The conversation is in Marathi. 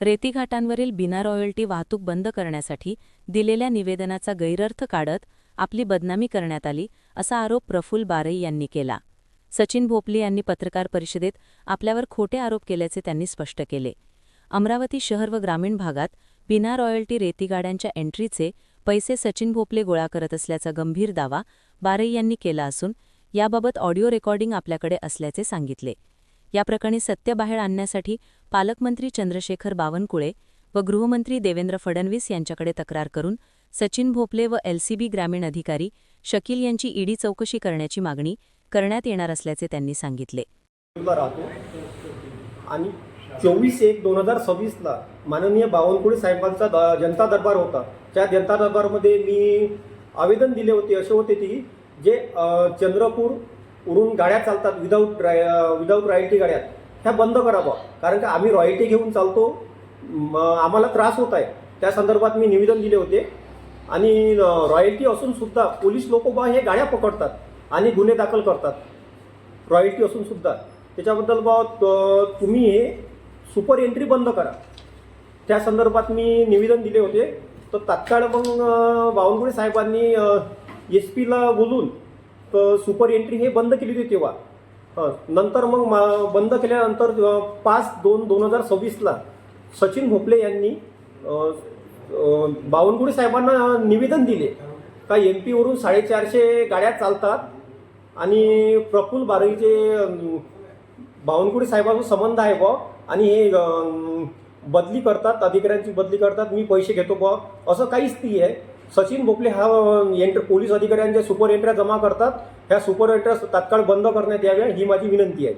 रेतीघाटांवरील बिना रॉयल्टी वाहतूक बंद करण्यासाठी दिलेल्या निवेदनाचा गैरअर्थ काढत आपली बदनामी करण्यात आली, असा आरोप प्रफुल्ल बारई यांनी केला. सचिन भोपले यांनी पत्रकार परिषदेत आपल्यावर खोटे आरोप केल्याचे त्यांनी स्पष्ट केले. अमरावती शहर व ग्रामीण भागात बिना रॉयल्टी रेतीगाड्यांच्या एंट्रीचे पैसे सचिन भोपले गोळा करत असल्याचा गंभीर दावा बारई यांनी केला असून याबाबत ऑडिओ रेकॉर्डिंग आपल्याकडे असल्याचे सांगितले. या प्रकरणी सत्य बाहेर आणण्यासाठी पालकमंत्री चंद्रशेखर बावनकुळे व गृहमंत्री देवेंद्र फडणवीस यांच्याकडे तक्रार करून सचिन भोपले व एलसीबी ग्रामीण अधिकारी शकील यांची ईडी चौकशी करण्याची मागणी करण्यात येणार असल्याचे त्यांनी सांगितले. आणि 24/1/2026 माननीय बावनकुळे साहेबांचा जनता दरबार होता. त्या जनता दरबारमध्ये मी आवेदन दिले होते. असे होते की जे चंद्रपूर उरून गाड्या चालतात विदाऊट रॉयल्टी गाड्या, ह्या बंद करावं. कारण का आम्ही रॉयल्टी घेऊन चालतो, आम्हाला त्रास होत आहे. त्या संदर्भात मी निवेदन दिले होते. आणि रॉयल्टी असून सुद्धा पोलीस लोक हे गाड्या पकडतात आणि गुन्हे दाखल करतात. रॉयल्टी असून सुद्धा त्याच्याबद्दल तुम्ही हे सुपर एंट्री बंद करा. त्या संदर्भात मी निवेदन दिले होते. तर तात्काळ मग बावनकुळे साहेबांनी SP ला बोलून सुपर एंट्री हे बंद केली होती. तेव्हा नंतर मग बंद केल्यानंतर 5/2/2026 सचिन भोपले यांनी बावनकुळे साहेबांना निवेदन दिले का MP वरून 450 गाड्या चालतात आणि प्रफुल्ल बारईचे बावनकुळे साहेबांचा संबंध आहे आणि हे बदली करतात, अधिकाऱ्यांची बदली करतात, मी पैसे घेतो असं काहीच नाही आहे. सचिन भोपले हा पोलीस अधिकाऱ्यांच्या सुपर एंट्र्या जमा करतात. ह्या सुपर एंट्र्या तात्काळ बंद करण्यात याव्या ही माझी विनंती आहे.